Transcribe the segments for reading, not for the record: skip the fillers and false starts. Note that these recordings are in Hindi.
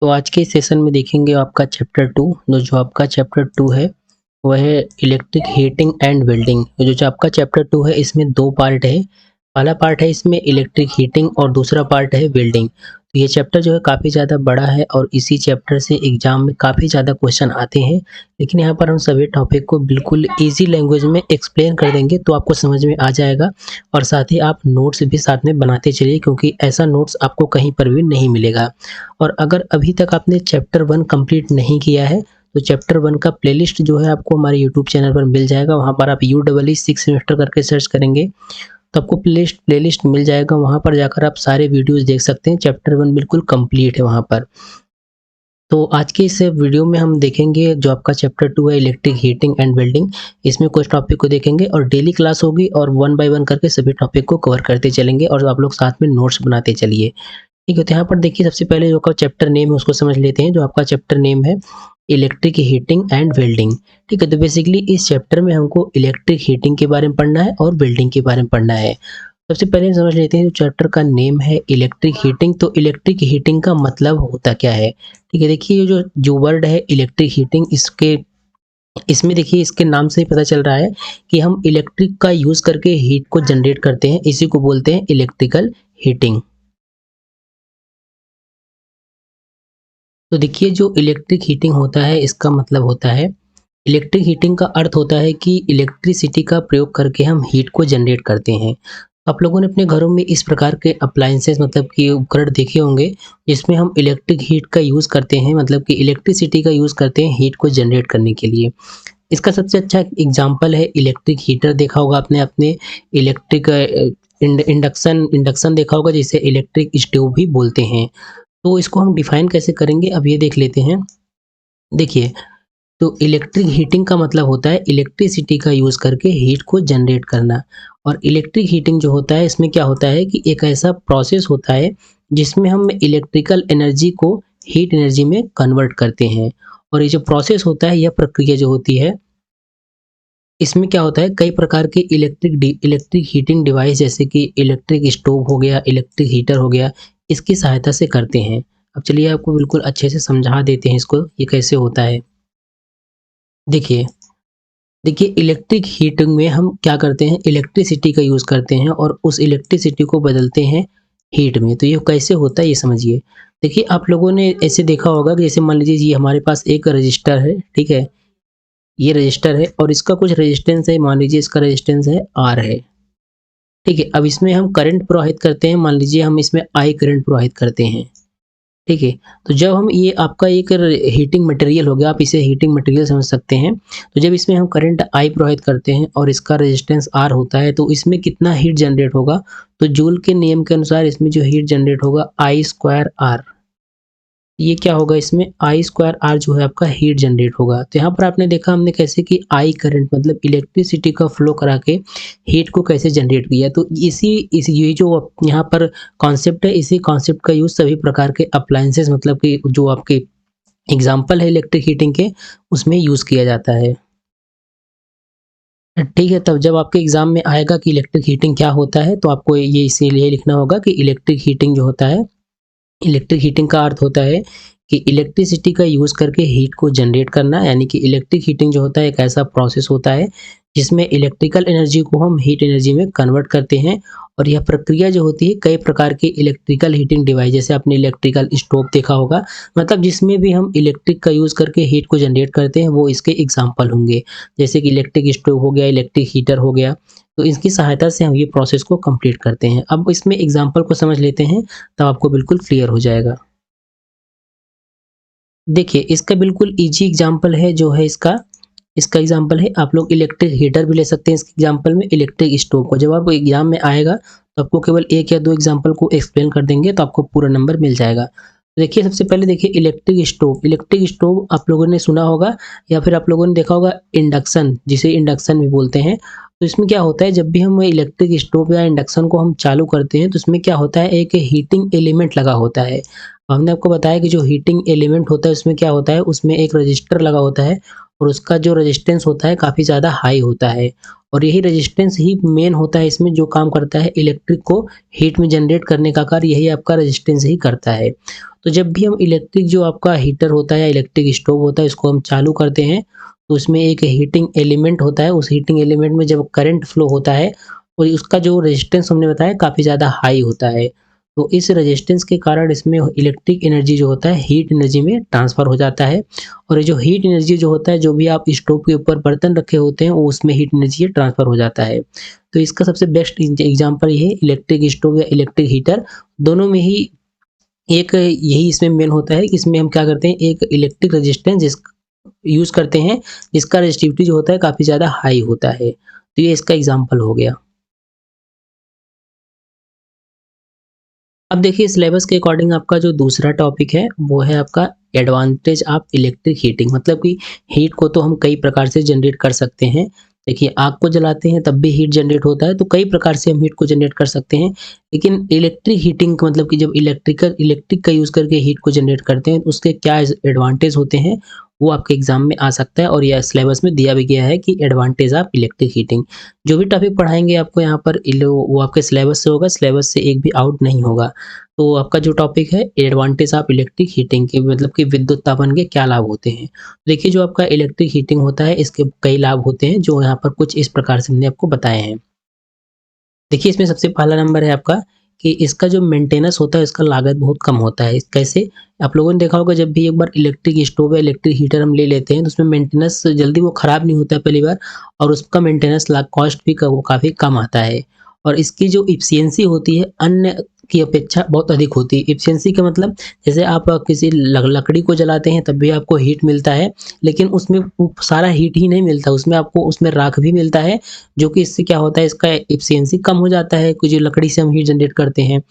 तो आज के सेशन में देखेंगे आपका चैप्टर 2 जो आपका चैप्टर 2 है वह है इलेक्ट्रिक हीटिंग एंड वेल्डिंग। जो आपका चैप्टर 2 है इसमें 2 पार्ट है। पहला पार्ट है इसमें इलेक्ट्रिक हीटिंग और दूसरा पार्ट है वेल्डिंग। तो ये चैप्टर जो है काफ़ी ज़्यादा बड़ा है और इसी चैप्टर से एग्जाम में काफ़ी ज़्यादा क्वेश्चन आते हैं। लेकिन यहाँ पर हम सभी टॉपिक को बिल्कुल ईजी लैंग्वेज में एक्सप्लेन कर देंगे तो आपको समझ में आ जाएगा। और साथ ही आप नोट्स भी साथ में बनाते चलिए क्योंकि ऐसा नोट्स आपको कहीं पर भी नहीं मिलेगा। और अगर अभी तक आपने चैप्टर 1 कंप्लीट नहीं किया है तो चैप्टर 1 का प्लेलिस्ट जो है आपको हमारे यूट्यूब चैनल पर मिल जाएगा। वहाँ पर आप UEE 6 सेमेस्टर करके सर्च करेंगे तो आपको प्लेलिस्ट मिल जाएगा। वहाँ पर जाकर आप सारे वीडियोस देख सकते हैं। चैप्टर 1 बिल्कुल कंप्लीट है वहाँ पर। तो आज के इस वीडियो में हम देखेंगे जो आपका चैप्टर 2 है इलेक्ट्रिक हीटिंग एंड वेल्डिंग। इसमें कुछ टॉपिक को देखेंगे और डेली क्लास होगी और 1 बाय 1 करके सभी टॉपिक को कवर करते चलेंगे और आप लोग साथ में नोट्स बनाते चलिए। ठीक है, तो यहाँ पर देखिए सबसे पहले जो आपका चैप्टर नेम है उसको समझ लेते हैं। जो आपका चैप्टर नेम है इलेक्ट्रिक हीटिंग एंड वेल्डिंग। ठीक है, तो बेसिकली इस चैप्टर में हमको इलेक्ट्रिक हीटिंग के बारे में पढ़ना है और वेल्डिंग के बारे में पढ़ना है। सबसे पहले समझ लेते हैं जो चैप्टर का नेम है इलेक्ट्रिक हीटिंग। तो इलेक्ट्रिक हीटिंग का मतलब होता क्या है। ठीक है, देखिए ये जो वर्ड है इलेक्ट्रिक हीटिंग, इसमें देखिए इसके नाम से ही पता चल रहा है कि हम इलेक्ट्रिक का यूज करके हीट को जनरेट करते हैं। इसी को बोलते हैं इलेक्ट्रिकल हीटिंग। तो देखिए जो इलेक्ट्रिक हीटिंग होता है इसका मतलब होता है, इलेक्ट्रिक हीटिंग का अर्थ होता है कि इलेक्ट्रिसिटी का प्रयोग करके हम हीट को जनरेट करते हैं। आप लोगों ने अपने घरों में इस प्रकार के अप्लायंसेस मतलब कि उपकरण देखे होंगे जिसमें हम इलेक्ट्रिक हीट का यूज़ करते हैं, मतलब कि इलेक्ट्रिसिटी का यूज़ करते हैं हीट को जनरेट करने के लिए। इसका सबसे अच्छा एग्जाम्पल है इलेक्ट्रिक हीटर। देखा होगा आपने अपने इलेक्ट्रिक इंडक्शन इंडक्शन देखा होगा जिसे इलेक्ट्रिक स्टोव भी बोलते हैं। तो इसको हम डिफाइन कैसे करेंगे अब ये देख लेते हैं। देखिए, तो इलेक्ट्रिक हीटिंग का मतलब होता है इलेक्ट्रिसिटी का यूज़ करके हीट को जनरेट करना। और इलेक्ट्रिक हीटिंग जो होता है इसमें क्या होता है कि एक ऐसा प्रोसेस होता है जिसमें हम इलेक्ट्रिकल एनर्जी को हीट एनर्जी में कन्वर्ट करते हैं। और ये जो प्रोसेस होता है, यह प्रक्रिया जो होती है, इसमें क्या होता है कई प्रकार के इलेक्ट्रिक हीटिंग डिवाइस जैसे कि इलेक्ट्रिक स्टोव हो गया, इलेक्ट्रिक हीटर हो गया, इसकी सहायता से करते हैं। अब चलिए आपको बिल्कुल अच्छे से समझा देते हैं इसको ये कैसे होता है। देखिए देखिए इलेक्ट्रिक हीटिंग में हम क्या करते हैं, इलेक्ट्रिसिटी का यूज़ करते हैं और उस इलेक्ट्रिसिटी को बदलते हैं हीट में। तो ये कैसे होता है ये समझिए। देखिए आप लोगों ने ऐसे देखा होगा कि जैसे मान लीजिए ये हमारे पास एक रजिस्टर है, ठीक है, ये रजिस्टर है और इसका कुछ रेजिस्टेंस है, मान लीजिए इसका रेजिस्टेंस है R है। ठीक है, अब इसमें हम करंट प्रवाहित करते हैं, मान लीजिए हम इसमें I करंट प्रवाहित करते हैं। ठीक है, तो जब हम ये आपका एक हीटिंग मटेरियल हो गया, आप इसे हीटिंग मटेरियल समझ सकते हैं। तो जब इसमें हम करंट I प्रवाहित करते हैं और इसका रेजिस्टेंस R होता है तो इसमें कितना हीट जनरेट होगा, तो जूल के नियम के अनुसार इसमें जो हीट जनरेट होगा I स्क्वायर R। ये क्या होगा, इसमें I स्क्वायर R जो है आपका हीट जनरेट होगा। तो यहाँ पर आपने देखा हमने कैसे कि I करंट मतलब इलेक्ट्रिसिटी का फ्लो करा के हीट को कैसे जनरेट किया। तो इस ये जो यहाँ पर कॉन्सेप्ट है, इसी कॉन्सेप्ट का यूज़ सभी प्रकार के अप्लायंसेस मतलब कि जो आपके एग्जाम्पल है इलेक्ट्रिक हीटिंग के, उसमें यूज़ किया जाता है। ठीक है, तब जब आपके एग्जाम में आएगा कि इलेक्ट्रिक हीटिंग क्या होता है तो आपको ये इसीलिए लिखना होगा कि इलेक्ट्रिक हीटिंग जो होता है, इलेक्ट्रिक हीटिंग का अर्थ होता है कि इलेक्ट्रिसिटी का यूज़ करके हीट को जनरेट करना। यानी कि इलेक्ट्रिक हीटिंग जो होता है एक ऐसा प्रोसेस होता है जिसमें इलेक्ट्रिकल एनर्जी को हम हीट एनर्जी में कन्वर्ट करते हैं। और यह प्रक्रिया जो होती है कई प्रकार के इलेक्ट्रिकल हीटिंग डिवाइस जैसे आपने इलेक्ट्रिकल स्टोव देखा होगा, मतलब जिसमें भी हम इलेक्ट्रिक का यूज़ करके हीट को जनरेट करते हैं वो इसके एग्जाम्पल होंगे। जैसे कि इलेक्ट्रिक स्टोव हो गया, इलेक्ट्रिक हीटर हो गया। तो इसकी सहायता से हम ये प्रोसेस को कंप्लीट करते हैं। अब इसमें एग्जाम्पल को समझ लेते हैं तब आपको बिल्कुल क्लियर हो जाएगा। देखिए इसका बिल्कुल ईजी एग्जाम्पल है जो है इसका इसका एग्जाम्पल है, आप लोग इलेक्ट्रिक हीटर भी ले सकते हैं इसके एग्जाम्पल में, इलेक्ट्रिक स्टोव को। जब आपको एग्जाम में आएगा तो आपको केवल 1 या 2 एग्जाम्पल को एक्सप्लेन कर देंगे तो आपको पूरा नंबर मिल जाएगा। तो देखिए सबसे पहले देखिए इलेक्ट्रिक स्टोव आप लोगों ने सुना होगा या फिर आप लोगों ने देखा होगा इंडक्शन, जिसे इंडक्शन भी बोलते हैं। तो इसमें क्या होता है, जब भी हम इलेक्ट्रिक स्टोव या इंडक्शन को हम चालू करते हैं तो इसमें क्या होता है, एक हीटिंग एलिमेंट लगा होता है। हमने आपको बताया कि जो हीटिंग एलिमेंट होता है उसमें क्या होता है, उसमें एक रजिस्टर लगा होता है और उसका जो रेजिस्टेंस होता है काफ़ी ज़्यादा हाई होता है। और यही रेजिस्टेंस ही मेन होता है इसमें, जो काम करता है इलेक्ट्रिक को हीट में जनरेट करने का कार्य यही आपका रेजिस्टेंस ही करता है। तो जब भी हम इलेक्ट्रिक जो आपका हीटर होता है या इलेक्ट्रिक स्टोव होता है इसको हम चालू करते हैं, तो उसमें एक हीटिंग एलिमेंट होता है, उस हीटिंग एलिमेंट में जब करंट फ्लो होता है और उसका जो रेजिस्टेंस हमने बताया काफ़ी ज़्यादा हाई होता है। तो इस रेजिस्टेंस के कारण इसमें इलेक्ट्रिक एनर्जी जो होता है हीट एनर्जी में ट्रांसफ़र हो जाता है, और ये जो हीट एनर्जी जो होता है, जो भी आप स्टोव के ऊपर बर्तन रखे होते हैं वो उसमें हीट एनर्जी ट्रांसफ़र हो जाता है। तो इसका सबसे बेस्ट एग्जांपल ये है इलेक्ट्रिक स्टोव या इलेक्ट्रिक हीटर। दोनों में ही एक यही इसमें मेन होता है कि इसमें हम क्या करते हैं, एक इलेक्ट्रिक रेजिस्टेंस यूज़ करते हैं जिसका रेजिस्टिविटी जो होता है काफ़ी ज़्यादा हाई होता है। तो ये इसका एग्जांपल हो गया। अब देखिए सिलेबस के अकॉर्डिंग आपका जो दूसरा टॉपिक है वो है आपका एडवांटेज ऑफ इलेक्ट्रिक हीटिंग, मतलब कि हीट को तो हम कई प्रकार से जनरेट कर सकते हैं। देखिए आग को जलाते हैं तब भी हीट जनरेट होता है, तो कई प्रकार से हम हीट को जनरेट कर सकते हैं। लेकिन इलेक्ट्रिक हीटिंग का मतलब कि जब इलेक्ट्रिक का यूज़ करके हीट को जनरेट करते हैं तो उसके क्या एडवांटेज होते हैं, वो आपके एग्जाम में आ सकता है, और यह सिलेबस में दिया भी गया है कि एडवांटेज ऑफ इलेक्ट्रिक हीटिंग। जो भी टॉपिक पढ़ाएंगे आपको यहाँ पर वो आपके सिलेबस से होगा, सिलेबस से एक भी आउट नहीं होगा। तो आपका जो टॉपिक है एडवांटेज ऑफ इलेक्ट्रिक हीटिंग की, मतलब कि विद्युत तापन के क्या लाभ होते हैं। देखिए जो आपका इलेक्ट्रिक हीटिंग होता है इसके कई लाभ होते हैं, जो यहाँ पर कुछ इस प्रकार से हमने आपको बताए हैं। देखिए इसमें सबसे पहला नंबर है आपका कि इसका जो मेंटेनेंस होता है इसका लागत बहुत कम होता है। कैसे? आप लोगों ने देखा होगा जब भी एक बार इलेक्ट्रिक स्टोव या इलेक्ट्रिक हीटर हम ले लेते हैं तो उसमें मेंटेनेंस जल्दी वो ख़राब नहीं होता है पहली बार, और उसका मेंटेनेंस कॉस्ट भी वो काफ़ी कम आता है। और इसकी जो एफिशिएंसी होती है अन्य की अपेक्षा बहुत अधिक होती है। एफिशिएंसी का मतलब जैसे आप किसी लकड़ी को जलाते हैं तब भी आपको हीट मिलता है, लेकिन उसमें वो सारा हीट ही नहीं मिलता, उसमें आपको उसमें राख भी मिलता है, जो कि इससे क्या होता है इसका एफिशिएंसी कम हो जाता है, कि जो लकड़ी से हम हीट जनरेट करते हैं।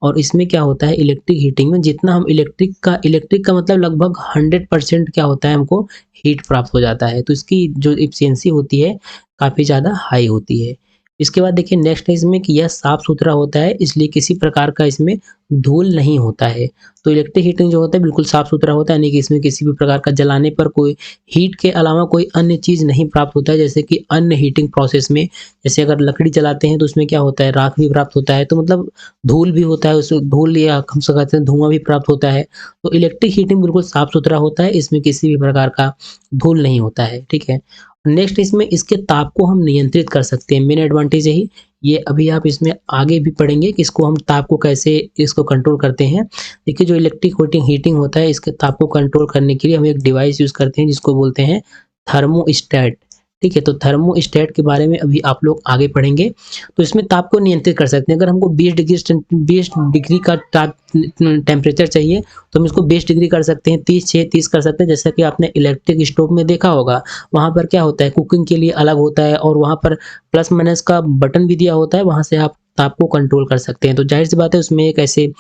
और इसमें क्या होता है इलेक्ट्रिक हीटिंग में जितना हम इलेक्ट्रिक का मतलब लगभग 100% क्या होता है हमको हीट प्राप्त हो जाता है। तो इसकी जो एफिशिएंसी होती है काफ़ी ज़्यादा हाई होती है। इसके बाद देखिए नेक्स्ट है इसमें कि यह साफ-सुथरा होता है, इसलिए किसी प्रकार का इसमें धूल नहीं होता है। तो इलेक्ट्रिक हीटिंग जो होता है बिल्कुल साफ-सुथरा होता है, यानी कि इसमें किसी भी प्रकार का जलाने पर कोई हीट के अलावा कोई अन्य चीज़ नहीं प्राप्त होता है। जैसे कि अन्य हीटिंग प्रोसेस में जैसे अगर लकड़ी जलाते हैं तो उसमें क्या होता है राख भी प्राप्त होता है, तो मतलब धूल भी होता है, उसमें धूल या हम से कहते हैं धुआँ भी प्राप्त होता है। तो इलेक्ट्रिक हीटिंग बिल्कुल साफ-सुथरा होता है, इसमें किसी भी प्रकार का धूल नहीं होता है, ठीक है। नेक्स्ट इसमें इसके ताप को हम नियंत्रित कर सकते हैं, मेन एडवांटेज यही। ये अभी आप इसमें आगे भी पढ़ेंगे कि इसको हम ताप को कैसे इसको कंट्रोल करते हैं। देखिए जो इलेक्ट्रिक हीटिंग होता है इसके ताप को कंट्रोल करने के लिए हम एक डिवाइस यूज़ करते हैं जिसको बोलते हैं थर्मोस्टेट, ठीक है। तो थर्मोस्टेट के बारे में अभी आप लोग आगे पढ़ेंगे। तो इसमें ताप को नियंत्रित कर सकते हैं। अगर हमको 20 डिग्री का ताप टेम्परेचर चाहिए तो हम इसको 20 डिग्री कर सकते हैं, 30 कर सकते हैं। जैसा कि आपने इलेक्ट्रिक स्टोव में देखा होगा, वहाँ पर क्या होता है कुकिंग के लिए अलग होता है और वहाँ पर प्लस माइनस का बटन भी दिया होता है, वहाँ से आप ताप को कंट्रोल कर सकते हैं। तो ज़ाहिर-सी बात है उसमें एक ऐसे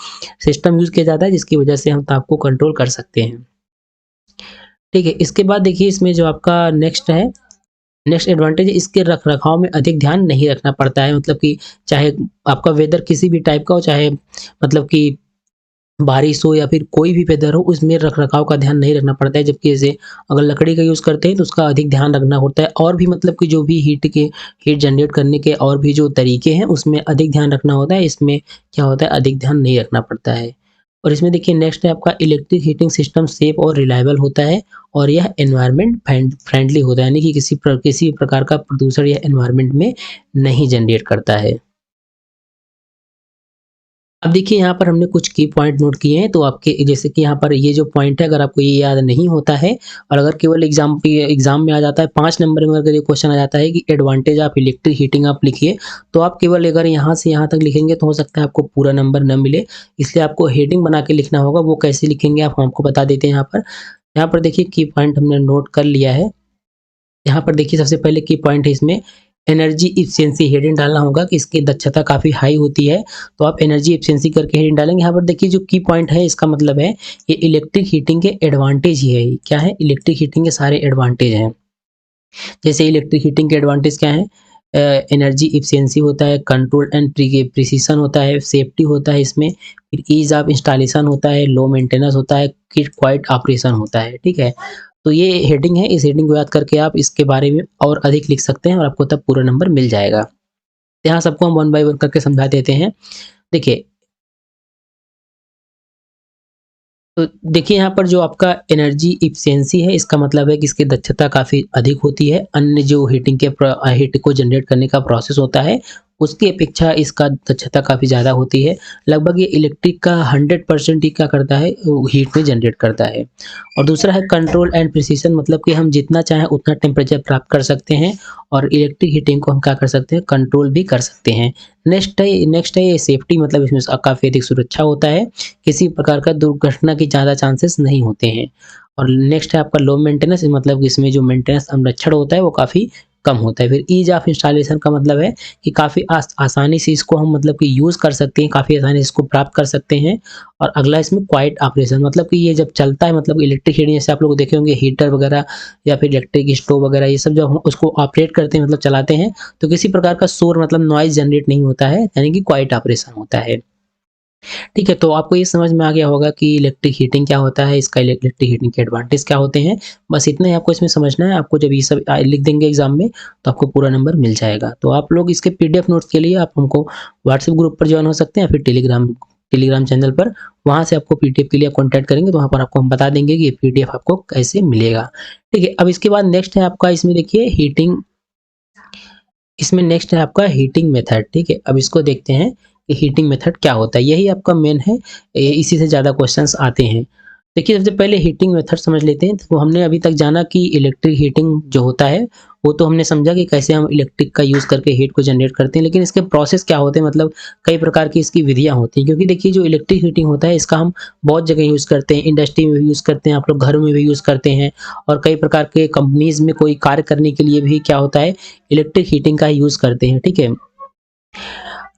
सिस्टम यूज़ किया जाता है जिसकी वजह से हम ताप को कंट्रोल कर सकते हैं। ठीक है, इसके बाद देखिए इसमें जो आपका नेक्स्ट एडवांटेज इसके रख-रखाव में अधिक ध्यान नहीं रखना पड़ता है, मतलब कि चाहे आपका वेदर किसी भी टाइप का हो, चाहे मतलब कि बारिश हो या फिर कोई भी वेदर हो, उसमें रख-रखाव का ध्यान नहीं रखना पड़ता है। जबकि जैसे अगर लकड़ी का यूज़ करते हैं तो उसका अधिक ध्यान रखना होता है, और भी मतलब कि जो भी हीट जनरेट करने के और भी जो तरीके हैं उसमें अधिक ध्यान रखना होता है। इसमें क्या होता है अधिक ध्यान नहीं रखना पड़ता है। और इसमें देखिए नेक्स्ट है आपका इलेक्ट्रिक हीटिंग सिस्टम सेफ और रिलायबल होता है, और यह एनवायरनमेंट फ्रेंडली होता है, यानी कि किसी प्रकार का प्रदूषण यह एनवायरनमेंट में नहीं जनरेट करता है। अब देखिए यहाँ पर हमने कुछ की पॉइंट नोट किए हैं, तो आपके जैसे कि यहाँ पर ये जो पॉइंट है अगर आपको ये याद नहीं होता है और अगर केवल एग्जाम में आ जाता है 5 नंबर में, अगर ये क्वेश्चन आ जाता है कि एडवांटेज ऑफ इलेक्ट्रिक हीटिंग आप लिखिए, तो आप केवल अगर यहाँ से यहाँ तक लिखेंगे तो हो सकता है आपको पूरा नंबर न मिले, इसलिए आपको हेडिंग बना के लिखना होगा। वो कैसे लिखेंगे आप हमको बता देते हैं यहाँ पर। यहाँ पर देखिए की पॉइंट हमने नोट कर लिया है। यहाँ पर देखिए सबसे पहले की पॉइंट है इसमें एनर्जी एफिशिएंसी, हेडिंग डालना होगा कि इसकी दक्षता काफ़ी हाई होती है, तो आप एनर्जी एफिशिएंसी करके हेडिंग डालेंगे। यहाँ पर देखिए जो की पॉइंट है इसका मतलब है ये इलेक्ट्रिक हीटिंग के एडवांटेज ही है। ये क्या है? इलेक्ट्रिक हीटिंग के सारे एडवांटेज हैं। जैसे इलेक्ट्रिक हीटिंग के एडवांटेज क्या हैं? एनर्जी एफिशिएंसी होता है, कंट्रोल एंड प्रिसिशन होता है, सेफ्टी होता है इसमें, फिर ईज़ ऑफ इंस्टॉलेशन होता है, लो मेंटेनेंस होता है, क्विक ऑपरेशन होता है, ठीक है। तो ये हेडिंग है, इस हेडिंग को याद करके आप इसके बारे में और अधिक लिख सकते हैं और आपको तब पूरा नंबर मिल जाएगा। यहाँ सबको हम वन बाय वन करके समझा देते हैं। देखिए, तो देखिए यहाँ पर जो आपका एनर्जी इफिशियंसी है, इसका मतलब है कि इसकी दक्षता काफ़ी अधिक होती है। अन्य जो हीट को जनरेट करने का प्रोसेस होता है, उसकी अपेक्षा इसका दक्षता काफ़ी ज़्यादा होती है। लगभग ये इलेक्ट्रिक का 100% ही क्या करता है, वो हीट में जनरेट करता है। और दूसरा है कंट्रोल एंड प्रिसिशन, मतलब कि हम जितना चाहें उतना टेम्परेचर प्राप्त कर सकते हैं और इलेक्ट्रिक हीटिंग को हम क्या कर सकते हैं, कंट्रोल भी कर सकते हैं। नेक्स्ट है ये सेफ्टी, मतलब इसमें काफ़ी अधिक सुरक्षा होता है, किसी प्रकार का दुर्घटना की ज़्यादा चांसेस नहीं होते हैं। और नेक्स्ट है आपका लो मेंटेनेंस, मतलब इसमें जो मेंटेनेंस संरक्षण होता है वो काफ़ी कम होता है। फिर ईज़ ऑफ इंस्टॉलेशन का मतलब है कि काफ़ी आसानी से इसको हम मतलब कि यूज़ कर सकते हैं, काफ़ी आसानी से इसको प्राप्त कर सकते हैं। और अगला इसमें क्वाइट ऑपरेशन, मतलब कि ये जब चलता है, मतलब इलेक्ट्रिक हीटिंग जैसे आप लोग देखे होंगे हीटर वगैरह या फिर इलेक्ट्रिक स्टोव वगैरह, ये सब जब हम उसको ऑपरेट करते हैं, मतलब चलाते हैं, तो किसी प्रकार का शोर मतलब नॉइज़ जनरेट नहीं होता है, यानी कि क्वाइट ऑपरेशन होता है। ठीक है, तो आपको ये समझ में आ गया होगा कि इलेक्ट्रिक हीटिंग क्या होता है, इसका इलेक्ट्रिक हीटिंग के एडवांटेज क्या होते हैं। बस इतना ही आपको इसमें समझना है। आपको जब ये सब लिख देंगे एग्जाम में, तो आपको पूरा नंबर मिल जाएगा। तो आप लोग इसके पीडीएफ नोट्स के लिए आप हमको व्हाट्सएप ग्रुप पर ज्वाइन हो सकते हैं या फिर टेलीग्राम चैनल पर। वहाँ से आपको पीडीएफ के लिए कॉन्टैक्ट करेंगे, तो वहाँ पर आपको हम बता देंगे कि ये पीडीएफ आपको कैसे मिलेगा। ठीक है, अब इसके बाद नेक्स्ट है आपका, इसमें देखिए हीटिंग, इसमें नेक्स्ट है आपका हीटिंग मेथड। ठीक है, अब इसको देखते हैं कि हीटिंग मेथड क्या होता है। यही आपका मेन है, इसी से ज़्यादा क्वेश्चंस आते हैं। देखिए, सबसे पहले हीटिंग मेथड समझ लेते हैं। तो हमने अभी तक जाना कि इलेक्ट्रिक हीटिंग जो होता है, वो तो हमने समझा कि कैसे हम इलेक्ट्रिक का यूज़ करके हीट को जनरेट करते हैं, लेकिन इसके प्रोसेस क्या होते हैं, मतलब कई प्रकार की इसकी विधियाँ होती हैं। क्योंकि देखिए, जो इलेक्ट्रिक हीटिंग होता है, इसका हम बहुत जगह यूज़ करते हैं, इंडस्ट्री में भी यूज़ करते हैं, आप लोग घरों में भी यूज़ करते हैं, और कई प्रकार के कंपनीज़ में कोई कार्य करने के लिए भी क्या होता है, इलेक्ट्रिक हीटिंग का यूज़ करते हैं। ठीक है,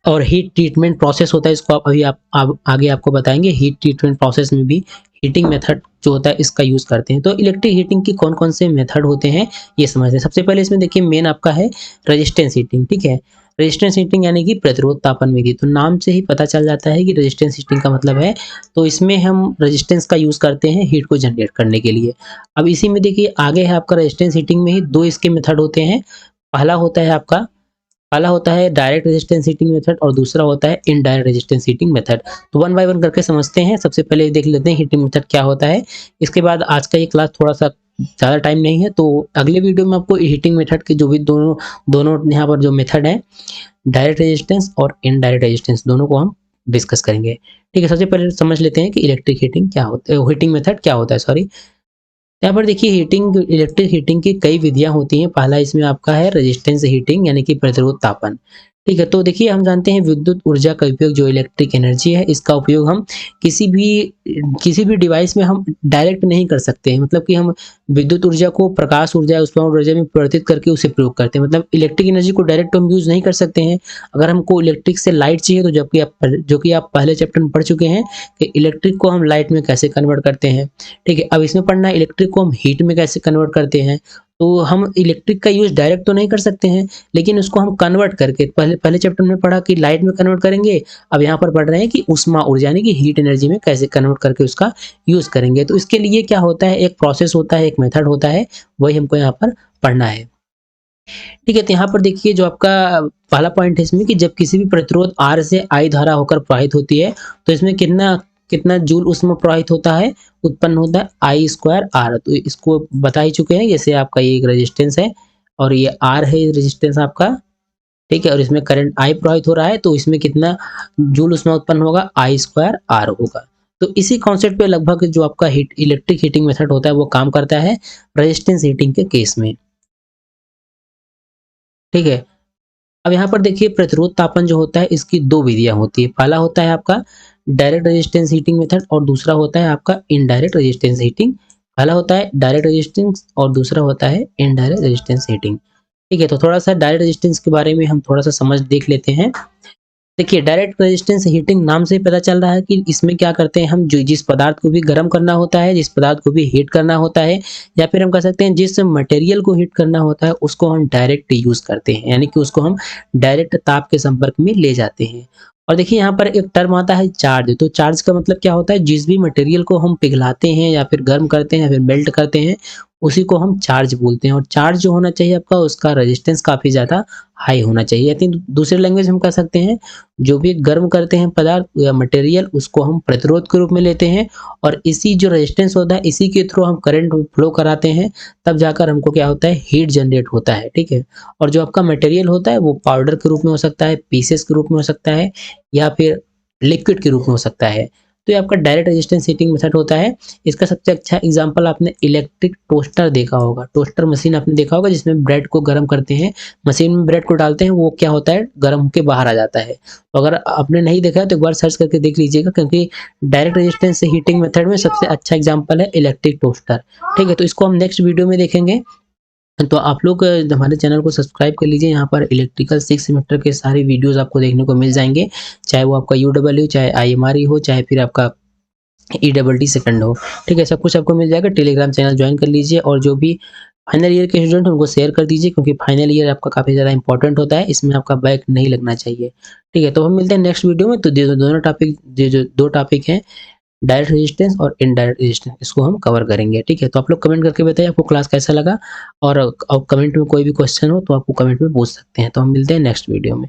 और हीट ट्रीटमेंट प्रोसेस होता है, इसको आप अभी आप आगे आपको बताएंगे। हीट ट्रीटमेंट प्रोसेस में भी हीटिंग मेथड जो होता है, इसका यूज़ करते हैं। तो इलेक्ट्रिक हीटिंग की कौन-कौन से मेथड होते हैं, ये समझते हैं। सबसे पहले इसमें देखिए मेन आपका है रेजिस्टेंस हीटिंग। ठीक है, रेजिस्टेंस हीटिंग यानी कि प्रतिरोध तापन विधि। तो नाम से ही पता चल जाता है कि रेजिस्टेंस हीटिंग का मतलब है, तो इसमें हम रेजिस्टेंस का यूज़ करते हैं हीट को जनरेट करने के लिए। अब इसी में देखिए आगे है आपका रेजिस्टेंस हीटिंग में ही 2 इसके मेथड होते हैं। पहला होता है आपका पहला होता है डायरेक्ट रेजिस्टेंस हीटिंग मेथड और दूसरा होता है इनडायरेक्ट रेजिस्टेंस हीटिंग मेथड। तो वन बाय वन करके समझते हैं। सबसे पहले देख लेते हैं हीटिंग मेथड क्या होता है। इसके बाद आज का ये क्लास थोड़ा-सा ज़्यादा टाइम नहीं है, तो अगले वीडियो में आपको हीटिंग मेथड के जो भी दोनों दोनों यहाँ पर जो मेथड है, डायरेक्ट रेजिस्टेंस और इनडायरेक्ट रेजिस्टेंस, दोनों को हम डिस्कस करेंगे। ठीक है, सबसे पहले समझ लेते हैं कि इलेक्ट्रिक हीटिंग क्या होता है, हीटिंग मेथड क्या होता है, सॉरी। यहाँ पर देखिए इलेक्ट्रिक हीटिंग की कई विधियाँ होती हैं। पहला इसमें आपका है रेजिस्टेंस हीटिंग, यानी कि प्रतिरोध तापन। ठीक है, तो देखिए हम जानते हैं विद्युत ऊर्जा का उपयोग, जो इलेक्ट्रिक एनर्जी है, इसका उपयोग हम किसी भी किसी भी डिवाइस में हम डायरेक्ट नहीं कर सकते हैं। मतलब कि हम विद्युत ऊर्जा को प्रकाश ऊर्जा या उष्मा ऊर्जा में परिवर्तित करके उसे प्रयोग करते हैं। मतलब इलेक्ट्रिक एनर्जी को डायरेक्ट हम यूज़ नहीं कर सकते हैं। अगर हमको इलेक्ट्रिक से लाइट चाहिए, तो जो कि आप पहले चैप्टर में पढ़ चुके हैं कि इलेक्ट्रिक को हम लाइट में कैसे कन्वर्ट करते हैं। ठीक है, अब इसमें पढ़ना है इलेक्ट्रिक को हम हीट में कैसे कन्वर्ट करते हैं। तो हम इलेक्ट्रिक का यूज़ डायरेक्ट तो नहीं कर सकते हैं, लेकिन उसको हम कन्वर्ट करके, पहले पहले चैप्टर में पढ़ा कि लाइट में कन्वर्ट करेंगे, अब यहाँ पर पढ़ रहे हैं कि ऊष्मा ऊर्जा यानी कि हीट एनर्जी में कैसे कन्वर्ट करके उसका यूज़ करेंगे। तो इसके लिए क्या होता है, एक प्रोसेस होता है, एक मेथड होता है, वही हमको यहाँ पर पढ़ना है। ठीक है, तो यहाँ पर देखिए जो आपका पहला पॉइंट है इसमें कि जब किसी भी प्रतिरोध R से I धारा होकर प्रवाहित होती है, तो इसमें कितना कितना जूल ऊष्मा प्रवाहित होता है, उत्पन्न होता है I स्क्वायर R। तो इसको बता ही चुके हैं। जैसे आपका ये एक रेजिस्टेंस है और ये R है रेजिस्टेंस आपका। ठीक है, और इसमें करंट I प्रवाहित हो रहा है, तो इसमें कितना जूल ऊष्मा उत्पन्न होगा, I स्क्वायर R होगा। तो इसी कॉन्सेप्ट पे लगभग जो आपका इलेक्ट्रिक हीटिंग मेथड होता है वो काम करता है रेजिस्टेंस हीटिंग के केस में। ठीक है, अब यहाँ पर देखिए प्रतिरोध तापन जो होता है, इसकी 2 विधियाँ होती है। पहला होता है आपका डायरेक्ट रेजिस्टेंस हीटिंग मेथड और दूसरा होता है आपका इनडायरेक्ट रेजिस्टेंस हीटिंग। पहला होता है डायरेक्ट रेजिस्टेंस और दूसरा होता है इनडायरेक्ट रेजिस्टेंस हीटिंग। ठीक है, तो थोड़ा-सा डायरेक्ट रेजिस्टेंस के बारे में हम थोड़ा-सा समझ देख लेते हैं। देखिए डायरेक्ट रेजिस्टेंस हीटिंग नाम से ही पता चल रहा है कि इसमें क्या करते हैं हम, जो जिस पदार्थ को भी गर्म करना होता है, जिस पदार्थ को भी हीट करना होता है, या फिर हम कह सकते हैं जिस मटेरियल को हीट करना होता है, उसको हम डायरेक्ट यूज़ करते हैं, यानी कि उसको हम डायरेक्ट ताप के संपर्क में ले जाते हैं। और देखिए यहाँ पर एक टर्म आता है चार्ज। तो चार्ज का मतलब क्या होता है, जिस भी मटेरियल को हम पिघलाते हैं या फिर गर्म करते हैं या फिर मेल्ट करते हैं, उसी को हम चार्ज बोलते हैं। और चार्ज जो होना चाहिए आपका, उसका रेजिस्टेंस काफ़ी ज़्यादा हाई होना चाहिए। आई थिंक दूसरे लैंग्वेज हम कह सकते हैं, जो भी गर्म करते हैं पदार्थ या मटेरियल, उसको हम प्रतिरोध के रूप में लेते हैं, और इसी जो रेजिस्टेंस होता है, इसी के थ्रू हम करंट फ्लो कराते हैं, तब जाकर हमको क्या होता है, हीट जनरेट होता है, ठीक है। और जो आपका मटेरियल होता है वो पाउडर के रूप में हो सकता है, पीसेस के रूप में हो सकता है, या फिर लिक्विड के रूप में हो सकता है। तो ये आपका डायरेक्ट रेजिस्टेंस हीटिंग मेथड होता है। इसका सबसे अच्छा एग्जांपल आपने इलेक्ट्रिक टोस्टर देखा होगा, टोस्टर मशीन आपने देखा होगा, जिसमें ब्रेड को गर्म करते हैं, मशीन में ब्रेड को डालते हैं, वो क्या होता है, गर्म होके बाहर आ जाता है। तो अगर आपने नहीं देखा है तो एक बार सर्च करके देख लीजिएगा, क्योंकि डायरेक्ट रेजिस्टेंस हीटिंग मेथड में सबसे अच्छा एग्जांपल है इलेक्ट्रिक टोस्टर, ठीक है। तो इसको हम नेक्स्ट वीडियो में देखेंगे। तो आप लोग हमारे चैनल को सब्सक्राइब कर लीजिए। यहाँ पर इलेक्ट्रिकल 6 सेमेस्टर के सारे वीडियोस आपको देखने को मिल जाएंगे, चाहे वो आपका यूडब्ल्यू, चाहे आईएमआरई हो, चाहे फिर आपका ईडब्ल्यूटी सेकंड हो, ठीक है। सब कुछ आपको मिल जाएगा। टेलीग्राम चैनल ज्वाइन कर लीजिए, और जो भी फाइनल ईयर के स्टूडेंट उनको शेयर कर दीजिए, क्योंकि फाइनल ईयर आपका काफ़ी ज़्यादा इंपॉर्टेंट होता है, इसमें आपका बैक नहीं लगना चाहिए, ठीक है। तो हम मिलते हैं नेक्स्ट वीडियो में। तो दोनों टॉपिक, जो दो टॉपिक हैं, डायरेक्ट रेजिस्टेंस और इनडायरेक्ट रेजिस्टेंस, इसको हम कवर करेंगे, ठीक है। तो आप लोग कमेंट करके बताइए आपको क्लास कैसा लगा, और कमेंट में कोई भी क्वेश्चन हो तो आपको कमेंट में पूछ सकते हैं। तो हम मिलते हैं नेक्स्ट वीडियो में।